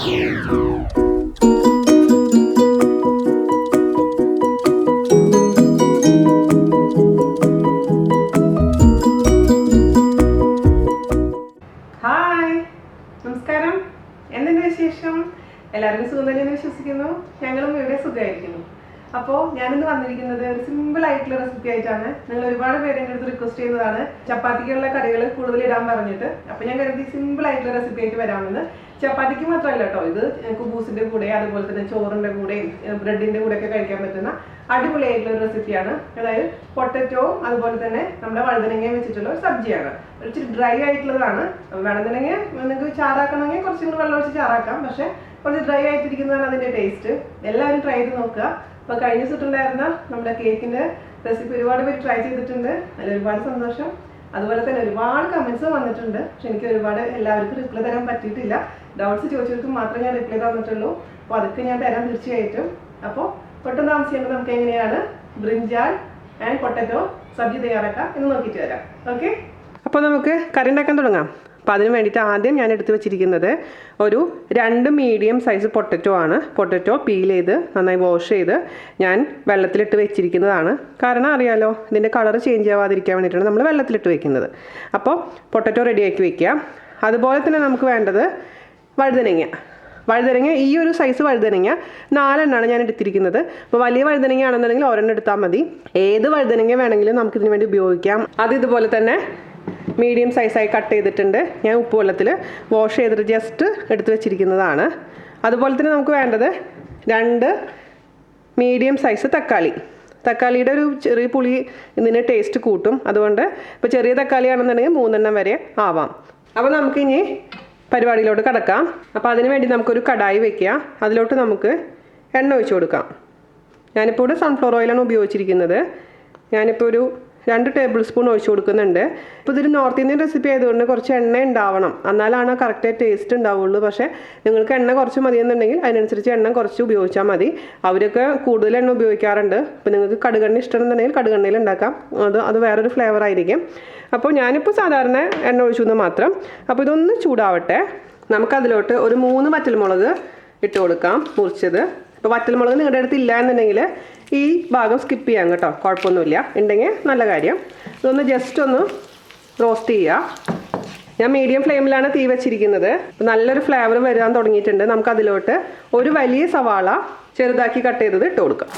നമസ്കാരം, എന്തിൻ്റെ വിശേഷം? എല്ലാവർക്കും സുഖം തന്നെയെന്ന് വിശ്വസിക്കുന്നു. ഞങ്ങളും ഇവിടെ സുഖമായിരിക്കുന്നു. അപ്പോൾ ഞാനിന്ന് വന്നിരിക്കുന്നത് ഒരു സിമ്പിൾ ആയിട്ടുള്ള റെസിപ്പി ആയിട്ടാണ്. നിങ്ങൾ ഒരുപാട് പേര് എൻ്റെ അടുത്ത് റിക്വസ്റ്റ് ചെയ്യുന്നതാണ് ചപ്പാത്തിക്കുള്ള കറികൾ കൂടുതൽ ഇടാൻ പറഞ്ഞിട്ട്. അപ്പോൾ ഞാൻ കരുതി സിമ്പിൾ ആയിട്ടുള്ള റെസിപ്പി ആയിട്ട് വരാമെന്ന്. ചപ്പാത്തിക്ക് മാത്രമല്ല കേട്ടോ, ഇത് കുബൂസിൻ്റെ കൂടെ അതുപോലെ തന്നെ ചോറിൻ്റെ കൂടെയും ബ്രെഡിൻ്റെ കൂടെയൊക്കെ കഴിക്കാൻ പറ്റുന്ന അടിപൊളിയായിട്ടുള്ള ഒരു റെസിപ്പിയാണ്. അതായത് പൊട്ടറ്റോവും അതുപോലെ തന്നെ നമ്മുടെ വഴുതനങ്ങയും വെച്ചിട്ടുള്ള ഒരു സബ്ജിയാണ്. ഇച്ചിരി ഡ്രൈ ആയിട്ടുള്ളതാണ്. വേണമെന്നുണ്ടെങ്കിൽ നിങ്ങൾക്ക് ചാറാക്കണമെങ്കിൽ കുറച്ചും കൂടി വെള്ളം ഒഴിച്ച് ചാറാക്കാം. പക്ഷേ കുറച്ച് ഡ്രൈ ആയിട്ടിരിക്കുന്നതാണ് അതിൻ്റെ ടേസ്റ്റ്. എല്ലാവരും ട്രൈ ചെയ്ത് നോക്കുക. അപ്പോൾ കഴിഞ്ഞ ദിവസമുണ്ടായിരുന്ന നമ്മുടെ കേക്കിൻ്റെ റെസിപ്പി ഒരുപാട് പേര് ട്രൈ ചെയ്തിട്ടുണ്ട്. അതിൽ ഒരുപാട് സന്തോഷം. അതുപോലെ തന്നെ ഒരുപാട് കമൻസ് വന്നിട്ടുണ്ട്. പക്ഷെ എനിക്ക് ഒരുപാട് എല്ലാവർക്കും റിപ്ലൈ തരാൻ പറ്റിയിട്ടില്ല. ഡൗട്ട്സ് ചോദിച്ചവർക്ക് മാത്രമേ ഞാൻ റിപ്ലൈ തന്നിട്ടുള്ളൂ. അപ്പോൾ അതൊക്കെ ഞാൻ തരാം തീർച്ചയായിട്ടും. അപ്പോൾ പെട്ടെന്ന് താമസിക്കേണ്ടത് നമുക്ക് എങ്ങനെയാണ് ബ്രിഞ്ചാൾ ആൻഡ് പൊട്ടറ്റോ സബ്ജി തയ്യാറാക്കാം എന്ന് നോക്കിയിട്ട് വരാം. ഓക്കെ, അപ്പോൾ നമുക്ക് കറി ഉണ്ടാക്കാൻ തുടങ്ങാം. അപ്പോൾ അതിന് വേണ്ടിയിട്ട് ആദ്യം ഞാൻ എടുത്ത് വെച്ചിരിക്കുന്നത് ഒരു 2 മീഡിയം സൈസ് പൊട്ടറ്റോ ആണ്. പൊട്ടറ്റോ പീൽ ചെയ്ത് നന്നായി വാഷ് ചെയ്ത് ഞാൻ വെള്ളത്തിലിട്ട് വെച്ചിരിക്കുന്നതാണ്. കാരണം അറിയാലോ, ഇതിൻ്റെ കളർ ചേഞ്ച് ആവാതിരിക്കാൻ വേണ്ടിയിട്ടാണ് നമ്മൾ വെള്ളത്തിലിട്ട് വെക്കുന്നത്. അപ്പോൾ പൊട്ടറ്റോ റെഡിയാക്കി വെക്കുക. അതുപോലെ തന്നെ നമുക്ക് വേണ്ടത് വഴുതനങ്ങ ഈ ഒരു സൈസ് വഴുതനങ്ങ 4 എണ്ണമാണ് ഞാൻ എടുത്തിരിക്കുന്നത്. അപ്പോൾ വലിയ വഴുതനങ്ങ ആണെന്നുണ്ടെങ്കിൽ ഒരെണ്ണം എടുത്താൽ മതി. ഏത് വഴുതനങ്ങ വേണമെങ്കിലും നമുക്കിതിന് വേണ്ടി ഉപയോഗിക്കാം. അത് ഇതുപോലെ തന്നെ മീഡിയം സൈസായി കട്ട് ചെയ്തിട്ടുണ്ട്. ഞാൻ ഉപ്പ് വെള്ളത്തിൽ വാഷ് ചെയ്തിട്ട് ജസ്റ്റ് എടുത്ത് വെച്ചിരിക്കുന്നതാണ്. അതുപോലെ തന്നെ നമുക്ക് വേണ്ടത് 2 മീഡിയം സൈസ് തക്കാളിയുടെ ഒരു ചെറിയ പുളി ഇതിന് ടേസ്റ്റ് കൂട്ടും. അതുകൊണ്ട് ഇപ്പോൾ ചെറിയ തക്കാളി ആണെന്നുണ്ടെങ്കിൽ 3 എണ്ണം വരെ ആവാം. അപ്പോൾ നമുക്കിനി പരിപാടിയിലോട്ട് കിടക്കാം. അപ്പോൾ അതിന് വേണ്ടി നമുക്കൊരു കടായി വയ്ക്കുക. അതിലോട്ട് നമുക്ക് എണ്ണ ഒഴിച്ച് കൊടുക്കാം. ഞാനിപ്പോൾ ഇവിടെ സൺഫ്ലവർ ഓയിലാണ് ഉപയോഗിച്ചിരിക്കുന്നത്. ഞാനിപ്പോൾ ഒരു 2 ടേബിൾ സ്പൂൺ ഒഴിച്ച് കൊടുക്കുന്നുണ്ട്. ഇപ്പോൾ ഇതൊരു നോർത്ത് ഇന്ത്യൻ റെസിപ്പി ആയതുകൊണ്ട് കുറച്ച് എണ്ണ ഉണ്ടാവണം, എന്നാലാണ് കറക്റ്റ് ടേസ്റ്റ് ഉണ്ടാവുള്ളൂ. പക്ഷേ നിങ്ങൾക്ക് എണ്ണ കുറച്ച് മതിയെന്നുണ്ടെങ്കിൽ അതിനനുസരിച്ച് എണ്ണ കുറച്ച് ഉപയോഗിച്ചാൽ മതി. അവരൊക്കെ കൂടുതൽ എണ്ണ ഉപയോഗിക്കാറുണ്ട്. ഇപ്പോൾ നിങ്ങൾക്ക് കടുകെണ്ണ ഇഷ്ടമുണ്ടെന്നുണ്ടെങ്കിൽ കടുകെണ്ണയിൽ ഉണ്ടാക്കാം. അത് വേറൊരു ഫ്ലേവർ ആയിരിക്കും. അപ്പോൾ ഞാനിപ്പോൾ സാധാരണ എണ്ണ ഒഴിച്ചു എന്ന് മാത്രം. അപ്പോൾ ഇതൊന്ന് ചൂടാവട്ടെ. നമുക്കതിലോട്ട് ഒരു 3 വറ്റൽമുളക് ഇട്ട് കൊടുക്കാം, മുറിച്ചത്. ഇപ്പോൾ വറ്റൽമുളക് നിങ്ങളുടെ അടുത്ത് ഇല്ല എന്നുണ്ടെങ്കിൽ ഈ ഭാഗം സ്കിപ്പ് ചെയ്യാം കേട്ടോ, കുഴപ്പമൊന്നുമില്ല. ഉണ്ടെങ്കിൽ നല്ല കാര്യം. ഇതൊന്ന് ജസ്റ്റ് ഒന്ന് റോസ്റ്റ് ചെയ്യുക. ഞാൻ മീഡിയം ഫ്ലെയിമിലാണ് തീ വെച്ചിരിക്കുന്നത്. നല്ലൊരു ഫ്ലേവർ വരാൻ തുടങ്ങിയിട്ടുണ്ട്. നമുക്കതിലോട്ട് ഒരു വലിയ സവാള ചെറുതാക്കി കട്ട് ചെയ്തത് ഇട്ട് കൊടുക്കാം.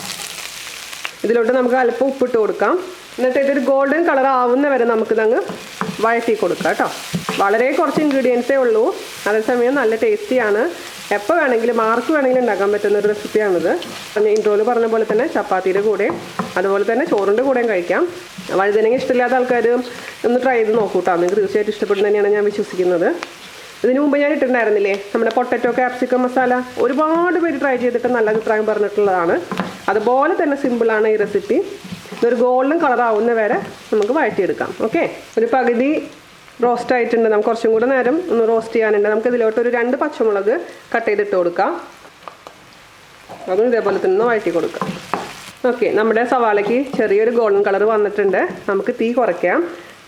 ഇതിലോട്ട് നമുക്ക് അല്പം ഉപ്പിട്ട് കൊടുക്കാം. എന്നിട്ട് ഇതൊരു ഗോൾഡൻ കളർ ആവുന്ന വരെ നമുക്കിതങ്ങ് വഴറ്റി കൊടുക്കാം കേട്ടോ. വളരെ കുറച്ച് ഇൻഗ്രീഡിയൻസേ ഉള്ളൂ, അതേസമയം നല്ല ടേസ്റ്റിയാണ്. എപ്പോൾ വേണമെങ്കിലും ആർക്ക് വേണമെങ്കിലും ഉണ്ടാക്കാൻ പറ്റുന്ന ഒരു റെസിപ്പിയാണിത്. ഇൻട്രോയിൽ പറഞ്ഞ പോലെ തന്നെ ചപ്പാത്തിയുടെ കൂടെയും അതുപോലെ തന്നെ ചോറിൻ്റെ കൂടെയും കഴിക്കാം. വഴുതനങ്ങ ഇഷ്ടമില്ലാത്ത ആൾക്കാർ ഒന്ന് ട്രൈ ചെയ്ത് നോക്കൂ കേട്ടോ. നിങ്ങൾക്ക് തീർച്ചയായിട്ടും ഇഷ്ടപ്പെടുന്ന തന്നെയാണ് ഞാൻ വിശ്വസിക്കുന്നത്. ഇതിനു മുമ്പ് ഞാൻ ഇട്ടിട്ടുണ്ടായിരുന്നില്ലേ നമ്മുടെ പൊട്ടറ്റോ ക്യാപ്സിക്കം മസാല, ഒരുപാട് പേര് ട്രൈ ചെയ്തിട്ട് നല്ല അഭിപ്രായം പറഞ്ഞിട്ടുള്ളതാണ്. അതുപോലെ തന്നെ സിമ്പിളാണ് ഈ റെസിപ്പി. ഇതൊരു ഗോൾഡൻ കളർ ആവുന്ന വരെ നമുക്ക് വഴറ്റിയെടുക്കാം. ഓക്കെ, ഒരു പകുതി റോസ്റ്റ് ആയിട്ടുണ്ട്. നമുക്ക് കുറച്ചും കൂടെ നേരം ഒന്ന് റോസ്റ്റ് ചെയ്യാനുണ്ട്. നമുക്ക് ഇതിലോട്ട് ഒരു 2 പച്ചമുളക് കട്ട് ചെയ്തിട്ട് കൊടുക്കാം. അതും ഇതേപോലെ തന്നെ വഴറ്റി കൊടുക്കാം. ഓക്കെ, നമ്മുടെ സവാളയ്ക്ക് ചെറിയൊരു ഗോൾഡൻ കളർ വന്നിട്ടുണ്ട്. നമുക്ക് തീ കുറയ്ക്കാം,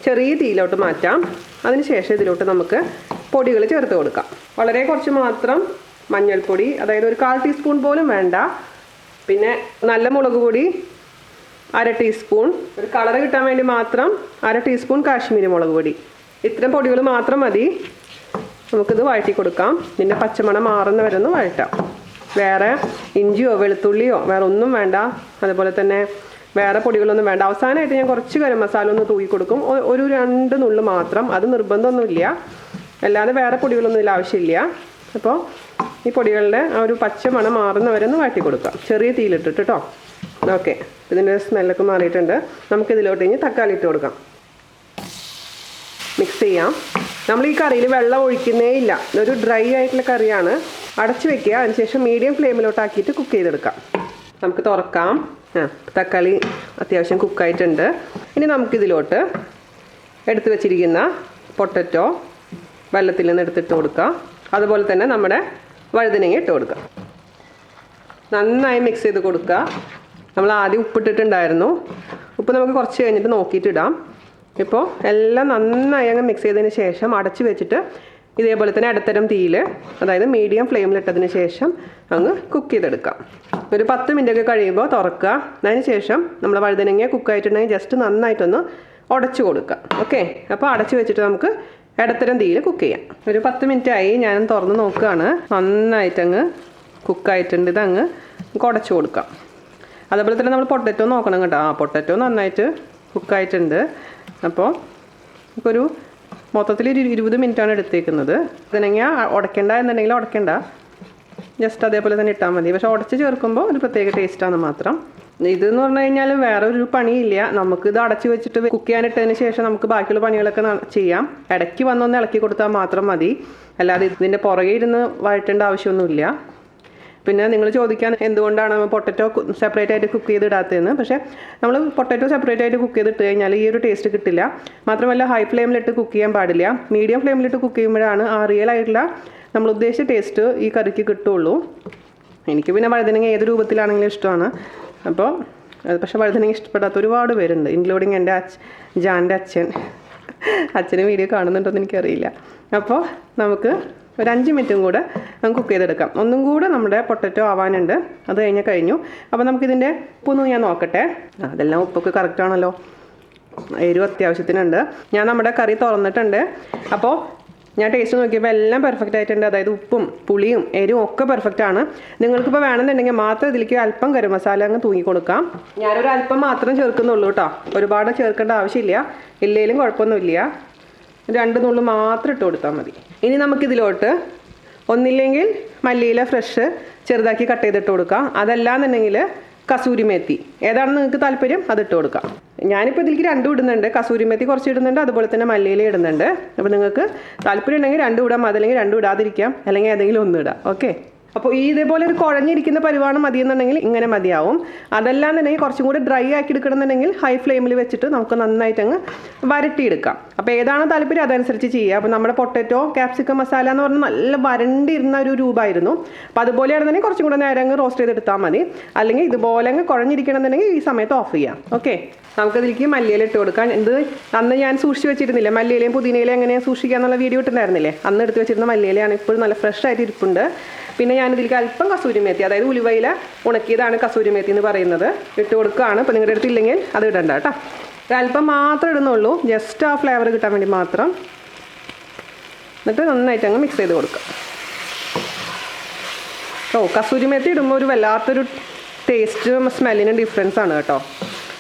ചെറിയ തീയിലോട്ട് മാറ്റാം. അതിനുശേഷം ഇതിലോട്ട് നമുക്ക് പൊടികൾ ചേർത്ത് കൊടുക്കാം. വളരെ കുറച്ച് മാത്രം മഞ്ഞൾപ്പൊടി, അതായത് ഒരു 1/4 ടീസ്പൂൺ പോലും വേണ്ട. പിന്നെ നല്ല മുളക് പൊടി 1/2 ടീസ്പൂൺ, ഒരു കളർ കിട്ടാൻ വേണ്ടി മാത്രം 1/2 ടീസ്പൂൺ കാശ്മീരി മുളക് പൊടി. ഇത്രയും പൊടികൾ മാത്രം മതി. നമുക്കിത് വഴറ്റി കൊടുക്കാം. ഇതിൻ്റെ പച്ചമണം മാറുന്ന വരെ ഒന്ന് വഴറ്റാം. വേറെ ഇഞ്ചിയോ വെളുത്തുള്ളിയോ വേറെ ഒന്നും വേണ്ട. അതുപോലെ തന്നെ വേറെ പൊടികളൊന്നും വേണ്ട. അവസാനമായിട്ട് ഞാൻ കുറച്ച് ഗരം മസാല ഒന്ന് തൂക്കി കൊടുക്കും, ഒരു 2 നുള്ളു മാത്രം. അത് നിർബന്ധമൊന്നുമില്ല, അല്ലാതെ വേറെ പൊടികളൊന്നും ഇതിൽ ആവശ്യമില്ല. അപ്പോൾ ഈ പൊടികളുടെ ആ ഒരു പച്ചമണം മാറുന്ന വരെ ഒന്ന് വഴറ്റി കൊടുക്കാം, ചെറിയ തീയിലിട്ടിട്ട് കേട്ടോ. ഓക്കെ, ഇതിൻ്റെ സ്മെല്ലൊക്കെ മാറിയിട്ടുണ്ട്. നമുക്കിതിലോട്ട് ഇനി തക്കാളി ഇട്ട് കൊടുക്കാം. മിക്സ് ചെയ്യാം. നമ്മൾ ഈ കറിയിൽ വെള്ളം ഒഴിക്കുന്നേ ഇല്ല, ഇതൊരു ഡ്രൈ ആയിട്ടുള്ള കറിയാണ്. അടച്ചു വെക്കുക. അതിനുശേഷം മീഡിയം ഫ്ലെയിമിലോട്ടാക്കിയിട്ട് കുക്ക് ചെയ്തെടുക്കാം. നമുക്ക് തുറക്കാം. തക്കാളി അത്യാവശ്യം കുക്കായിട്ടുണ്ട്. ഇനി നമുക്കിതിലോട്ട് എടുത്ത് വെച്ചിരിക്കുന്ന പൊട്ടറ്റോ വെള്ളത്തിൽ നിന്ന് എടുത്തിട്ട് കൊടുക്കുക. അതുപോലെ തന്നെ നമ്മുടെ വഴുതനങ്ങ ഇട്ട് കൊടുക്കുക. നന്നായി മിക്സ് ചെയ്ത് കൊടുക്കുക. നമ്മൾ ആദ്യം ഉപ്പിട്ടിട്ടുണ്ടായിരുന്നു. ഉപ്പ് നമുക്ക് കുറച്ച് കഴിഞ്ഞിട്ട് നോക്കിയിട്ട് ഇടാം. ഇപ്പോൾ എല്ലാം നന്നായി അങ്ങ് മിക്സ് ചെയ്തതിന് ശേഷം അടച്ച് വെച്ചിട്ട് ഇതേപോലെ തന്നെ ഇടത്തരം തീയിൽ, അതായത് മീഡിയം ഫ്ലെയിമിലിട്ടതിന് ശേഷം അങ്ങ് കുക്ക് ചെയ്തെടുക്കാം. ഒരു 10 മിനിറ്റൊക്കെ കഴിയുമ്പോൾ തുറക്കുക. അതിന് ശേഷം നമ്മൾ വഴുതനങ്ങ കുക്കായിട്ടുണ്ടെങ്കിൽ ജസ്റ്റ് നന്നായിട്ടൊന്ന് ഉടച്ചു കൊടുക്കുക. ഓക്കെ, അപ്പോൾ അടച്ചു വെച്ചിട്ട് നമുക്ക് ഇടത്തരം തീയിൽ കുക്ക് ചെയ്യാം. ഒരു 10 മിനിറ്റ് ആയി, ഞാൻ തുറന്ന് നോക്കുകയാണ്. നന്നായിട്ടങ്ങ് കുക്കായിട്ടുണ്ട്. ഇതങ്ങ് ഉടച്ചു കൊടുക്കാം. അതേപോലെ തന്നെ നമ്മൾ പൊട്ടറ്റോ നോക്കണം കേട്ടോ. പൊട്ടറ്റോ നന്നായിട്ട് കുക്കായിട്ടുണ്ട്. അപ്പോൾ ഒരു മൊത്തത്തിൽ 20 മിനിറ്റാണ് എടുത്തേക്കുന്നത്. വഴുതനങ്ങ ഉടയ്ക്കേണ്ട എന്നുണ്ടെങ്കിൽ ഉടയ്ക്കേണ്ട, ജസ്റ്റ് അതേപോലെ തന്നെ ഇട്ടാൽ മതി. പക്ഷെ ഉടച്ച് ചേർക്കുമ്പോൾ ഒരു പ്രത്യേക ടേസ്റ്റാണ് മാത്രം. ഇതെന്ന് പറഞ്ഞു കഴിഞ്ഞാൽ വേറെ ഒരു പണിയില്ല. നമുക്കിത് അടച്ചു വെച്ചിട്ട് കുക്ക് ചെയ്യാനിട്ടതിന് ശേഷം നമുക്ക് ബാക്കിയുള്ള പണികളൊക്കെ ചെയ്യാം. ഇടയ്ക്ക് വന്നൊന്ന് ഇളക്കി കൊടുത്താൽ മാത്രം മതി. അല്ലാതെ ഇതിൻ്റെ പുറകെ ഇരുന്ന് വഴറ്റേണ്ട ആവശ്യമൊന്നുമില്ല. പിന്നെ നിങ്ങൾ ചോദിക്കാൻ എന്തുകൊണ്ടാണ് പൊട്ടറ്റോ സെപ്പറേറ്റ് ആയിട്ട് കുക്ക് ചെയ്തിടാത്തതെന്ന്. പക്ഷേ നമ്മൾ പൊട്ടറ്റോ സെപ്പറേറ്റ് ആയിട്ട് കുക്ക് ചെയ്തിട്ട് കഴിഞ്ഞാൽ ഈ ഒരു ടേസ്റ്റ് കിട്ടില്ല. മാത്രമല്ല ഹൈ ഫ്ലെയിമിലിട്ട് കുക്ക് ചെയ്യാൻ പാടില്ല. മീഡിയം ഫ്ലെയിമിലിട്ട് കുക്ക് ചെയ്യുമ്പോഴാണ് ആ റിയൽ ആയിട്ടുള്ള നമ്മൾ ഉദ്ദേശിച്ച ടേസ്റ്റ് ഈ കറിക്ക് കിട്ടുള്ളൂ. എനിക്ക് പിന്നെ വഴുതനങ്ങ ഏത് രൂപത്തിലാണെങ്കിലും ഇഷ്ടമാണ്. അപ്പോൾ പക്ഷേ വഴുതനങ്ങ ഇഷ്ടപ്പെടാത്ത ഒരുപാട് പേരുണ്ട്, ഇൻക്ലൂഡിങ് എൻ്റെ ജാൻ്റെ അച്ഛന് വീഡിയോ കാണുന്നുണ്ടോയെന്ന് എനിക്കറിയില്ല. അപ്പോൾ നമുക്ക് ഒരു 5 മിനിറ്റും കൂടെ നമുക്ക് കുക്ക് ചെയ്തെടുക്കാം. ഒന്നും കൂടെ നമ്മുടെ പൊട്ടറ്റോ ആവാനുണ്ട്. അത് കഴിഞ്ഞു. അപ്പോൾ നമുക്കിതിൻ്റെ ഉപ്പൊന്നും ഞാൻ നോക്കട്ടെ. അതെല്ലാം ഉപ്പൊക്കെ കറക്റ്റാണല്ലോ. എരിവ് അത്യാവശ്യത്തിനുണ്ട്. ഞാൻ നമ്മുടെ കറി തുറന്നിട്ടുണ്ട്. അപ്പോൾ ഞാൻ ടേസ്റ്റ് നോക്കിയപ്പോൾ എല്ലാം പെർഫെക്റ്റ് ആയിട്ടുണ്ട്. അതായത് ഉപ്പും പുളിയും എരിവും ഒക്കെ പെർഫെക്റ്റ് ആണ്. നിങ്ങൾക്കിപ്പോൾ വേണമെന്നുണ്ടെങ്കിൽ മാത്രം ഇതിലേക്ക് അല്പം ഗരം മസാല അങ്ങ് തൂങ്ങി കൊടുക്കാം. ഞാനൊരു അല്പം മാത്രം ചേർക്കുന്നുള്ളൂ കേട്ടോ. ഒരുപാട് ചേർക്കേണ്ട ആവശ്യമില്ല. ഇല്ലെങ്കിലും കുഴപ്പമൊന്നുമില്ല. 2 നുള്ളു മാത്രം ഇട്ട് കൊടുത്താൽ മതി. ഇനി നമുക്കിതിലോട്ട് ഒന്നില്ലെങ്കിൽ മല്ലിയില ഫ്രഷ് ചെറുതാക്കി കട്ട് ചെയ്തിട്ട് കൊടുക്കാം. അതല്ലാന്നുണ്ടെങ്കിൽ കസൂരി മേത്തി, ഏതാണ് നിങ്ങൾക്ക് താല്പര്യം അതിട്ട് കൊടുക്കാം. ഞാനിപ്പോൾ ഇതിലേക്ക് 2 ഇടുന്നുണ്ട്. കസൂരി മേത്തി കുറച്ച് ഇടുന്നുണ്ട്, അതുപോലെ തന്നെ മല്ലിയില ഇടുന്നുണ്ട്. അപ്പോൾ നിങ്ങൾക്ക് താല്പര്യം ഉണ്ടെങ്കിൽ 2 ഇടാം, അതല്ലെങ്കിൽ 2 ഇടാതിരിക്കാം, അല്ലെങ്കിൽ ഏതെങ്കിലും 1 ഇടാം. ഓക്കെ, അപ്പോൾ ഈ ഇതേപോലെ ഒരു കുഴഞ്ഞിരിക്കുന്ന പരിവാണ് മതിയെന്നുണ്ടെങ്കിൽ ഇങ്ങനെ മതിയാവും. അതല്ലാന്നുണ്ടെങ്കിൽ കുറച്ചും കൂടി ഡ്രൈ ആക്കി എടുക്കണമെന്നുണ്ടെങ്കിൽ ഹൈ ഫ്ലെയിമിൽ വെച്ചിട്ട് നമുക്ക് നന്നായിട്ട് അങ്ങ് വരട്ടിയെടുക്കാം. അപ്പോൾ ഏതാണ് താല്പര്യം അതനുസരിച്ച് ചെയ്യുക. അപ്പോൾ നമ്മുടെ പൊട്ടറ്റോ ക്യാപ്സിക്കം മസാല എന്ന് പറഞ്ഞാൽ നല്ല വരണ്ടിരുന്ന ഒരു രൂപമായിരുന്നു. അപ്പോൾ അതുപോലെയാണെന്നുണ്ടെങ്കിൽ കുറച്ചും കൂടെ നേരം അങ്ങ് റോസ്റ്റ് ചെയ്തെടുത്താൽ മതി. അല്ലെങ്കിൽ ഇതുപോലെ അങ്ങ് കുഴഞ്ഞിരിക്കണമെന്നുണ്ടെങ്കിൽ ഈ സമയത്ത് ഓഫ് ചെയ്യാം. ഓക്കെ, നമുക്കതിലേക്ക് മല്ലിയില ഇട്ട് കൊടുക്കാം. ഇത് അന്ന് ഞാൻ സൂക്ഷിച്ച് വെച്ചിരുന്നില്ല, മല്ലിയിലയും പുതിനയിലയും എങ്ങനെയാണ് സൂക്ഷിക്കുക എന്നുള്ള വീഡിയോ ഇട്ടുണ്ടായിരുന്നില്ലേ. അന്ന് എടുത്ത് വെച്ചിരുന്ന മല്ലിയിലയാണ് ഇപ്പോഴും നല്ല ഫ്രഷ് ആയിട്ട് ഇരിപ്പുണ്ട്. പിന്നെ ഞാനിതിലേക്ക് അല്പം കസൂരി മേത്തി, അതായത് ഉലുവയില ഉണക്കിയതാണ് കസൂരി മേത്തി എന്ന് പറയുന്നത്, ഇട്ട് കൊടുക്കുകയാണ്. ഇപ്പോൾ നിങ്ങളുടെ അടുത്തില്ലെങ്കിൽ അത് ഇടണ്ട കേട്ടോ. അല്പം മാത്രം ഇടുന്നുള്ളൂ, ജസ്റ്റ് ആ ഫ്ലേവർ കിട്ടാൻ വേണ്ടി മാത്രം. എന്നിട്ട് നന്നായിട്ട് അങ്ങ് മിക്സ് ചെയ്ത് കൊടുക്കുക. കസൂരി മേത്തി ഇടുമ്പോൾ ഒരു വല്ലാത്തൊരു ടേസ്റ്റ് സ്മെല്ലിന് ഡിഫറൻസ് ആണ് കേട്ടോ.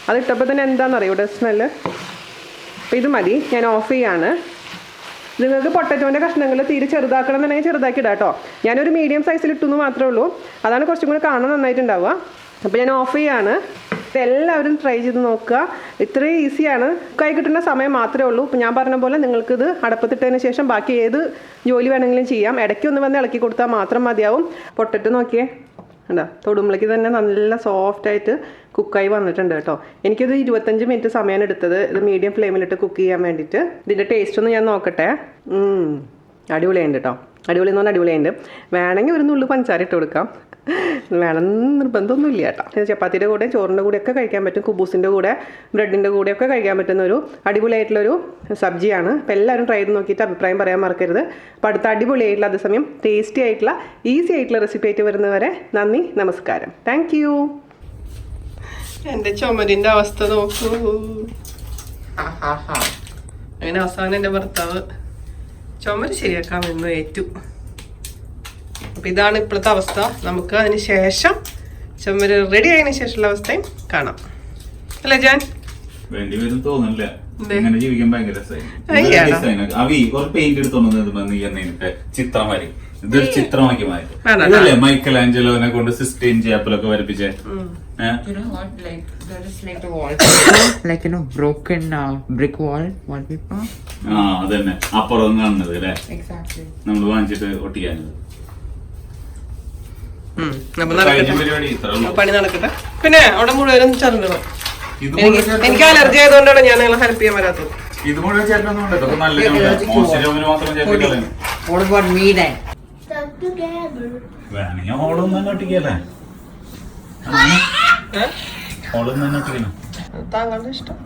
അത് ഇട്ടപ്പോൾ തന്നെ എന്താണെന്നറിയോ ഇവിടെ സ്മെല്ല്. അപ്പോൾ ഇത് മതി, ഞാൻ ഓഫ് ചെയ്യാണ്. നിങ്ങൾക്ക് പൊട്ടറ്റോൻ്റെ കഷ്ണങ്ങൾ തീരെ ചെറുതാക്കണം എന്നുണ്ടെങ്കിൽ ചെറുതാക്കി ഇടാം കേട്ടോ. ഞാനൊരു മീഡിയം സൈസിൽ ഇട്ടെന്ന് മാത്രമേ ഉള്ളൂ. അതാണ് കുറച്ചും കൂടി കാണാൻ നന്നായിട്ടുണ്ടാവുക. അപ്പോൾ ഞാൻ ഓഫ് ചെയ്യാണ്. എല്ലാവരും ട്രൈ ചെയ്ത് നോക്കുക. ഇത്രയും ഈസിയാണ്. കൈ കിട്ടുന്ന സമയം മാത്രമേ ഉള്ളൂ. ഇപ്പോൾ ഞാൻ പറഞ്ഞ പോലെ നിങ്ങൾക്കിത് അടപ്പത്തിട്ടതിന് ശേഷം ബാക്കി ഏത് ജോലി വേണമെങ്കിലും ചെയ്യാം. ഇടയ്ക്ക് ഒന്ന് വന്ന് ഇളക്കി കൊടുത്താൽ മാത്രം മതിയാവും. പൊട്ടറ്റോ നോക്കിയേ, എന്താ തൊടുമ്പളേക്ക് തന്നെ നല്ല സോഫ്റ്റായിട്ട് കുക്കായി വന്നിട്ടുണ്ട് കേട്ടോ. എനിക്കിത് 25 മിനിറ്റ് സമയമാണ് എടുത്തത് ഇത് മീഡിയം ഫ്ലെയിമിലിട്ട് കുക്ക് ചെയ്യാൻ വേണ്ടിയിട്ട്. ഇതിൻ്റെ ടേസ്റ്റ് ഒന്ന് ഞാൻ നോക്കട്ടെ. അടിപൊളിയുണ്ട് കേട്ടോ. അടിപൊളി എന്ന് പറഞ്ഞാൽ അടിപൊളിയുണ്ട്. വേണമെങ്കിൽ ഒരു നുള്ളു പഞ്ചസാര ഇട്ട് കൊടുക്കാം. വേണമെന്ന് നിർബന്ധമൊന്നുമില്ല കേട്ടോ. ചപ്പാത്തിയുടെ കൂടെ ചോറിൻ്റെ കൂടെയൊക്കെ കഴിക്കാൻ പറ്റും. കുബൂസിൻ്റെ കൂടെ ബ്രെഡിൻ്റെ കൂടെയൊക്കെ കഴിക്കാൻ പറ്റുന്ന ഒരു അടിപൊളിയായിട്ടുള്ളൊരു സബ്ജിയാണ്. അപ്പോൾ എല്ലാവരും ട്രൈ ചെയ്ത് നോക്കിയിട്ട് അഭിപ്രായം പറയാൻ മറക്കരുത്. അപ്പോൾ അടുത്ത അടിപൊളിയായിട്ടുള്ള അതേസമയം ടേസ്റ്റി ആയിട്ടുള്ള ഈസി ആയിട്ടുള്ള റെസിപ്പി ആയിട്ട് വരുന്നവരെ നന്ദി, നമസ്കാരം. Thank you. എൻ്റെ ചുമരിൻ്റെ അവസ്ഥ നോക്കൂ. അങ്ങനെ അവസാനം എൻ്റെ ഭർത്താവ് ചുമര് ശരിയാക്കാൻ നിന്ന് ഏറ്റു. അപ്പം ഇതാണ് ഇപ്പോഴത്തെ അവസ്ഥ. നമുക്ക് അതിന് ശേഷം ചുമര് റെഡി ആയതിനു ശേഷമുള്ള അവസ്ഥയും കാണാം. അല്ലേ ജാൻ? വേണ്ടി വരും തോന്നില്ല. ഇങ്ങനെ ജീവിക്കാൻ ഭയങ്കര ചിത്രം വരി ഇതൊരു ചിത്രമാക്കി മാറ്റി. ഇതല്ലേ മൈക്കൽ ആഞ്ചലോനെ കൊണ്ട് സിസ്റ്റീൻ ചാപ്പലൊക്കെ വരപ്പിച്ചേ. അതന്നെ അപ്പുറം കാണുന്നത് അല്ലേ, നമ്മൾ വാങ്ങിച്ചിട്ട് ഒട്ടിക്കാനത്. പണി നടക്കട്ടെ. പിന്നെ അവിടെ മുഴുവനും ചറിഞ്ഞു. എനിക്ക് അലർജി ആയതുകൊണ്ടാണ് ഞാൻ നിങ്ങളെ ഹെൽപ്പ് ചെയ്യാൻ വരാത്തത്. ഇത് മുഴുവൻ ചേട്ടനൊന്നും ഉണ്ട്. നല്ല മോശം ജോബിന് മാത്രം ചേട്ടൻ വേണമെങ്കിൽ ഹോളൊന്നും തന്നെ ഒട്ടിക്കല്ലേ. ഹോളൊന്നും തന്നെ ഒട്ടിക്കണം. താങ്കളുടെ ഇഷ്ടം.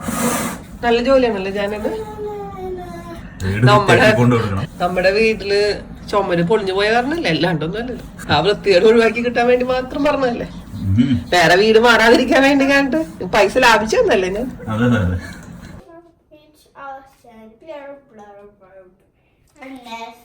നല്ല ജോലിയാണല്ലേ ഞാനിത്. നമ്മുടെ വീട്ടില് ചുമര് പൊളിഞ്ഞു പോയ കാരണല്ലേ, അല്ലാണ്ടൊന്നും അല്ലല്ലോ. ആ വൃത്തികേട് ഒഴിവാക്കി കിട്ടാൻ വേണ്ടി മാത്രം പറഞ്ഞല്ലേ. വേറെ വീട് മാറാതിരിക്കാൻ വേണ്ടി കണ്ടിട്ട് പൈസ ലാഭിച്ചു തന്നല്ലേ ഞാൻ. It's outside. Blur, blur, blur. Unless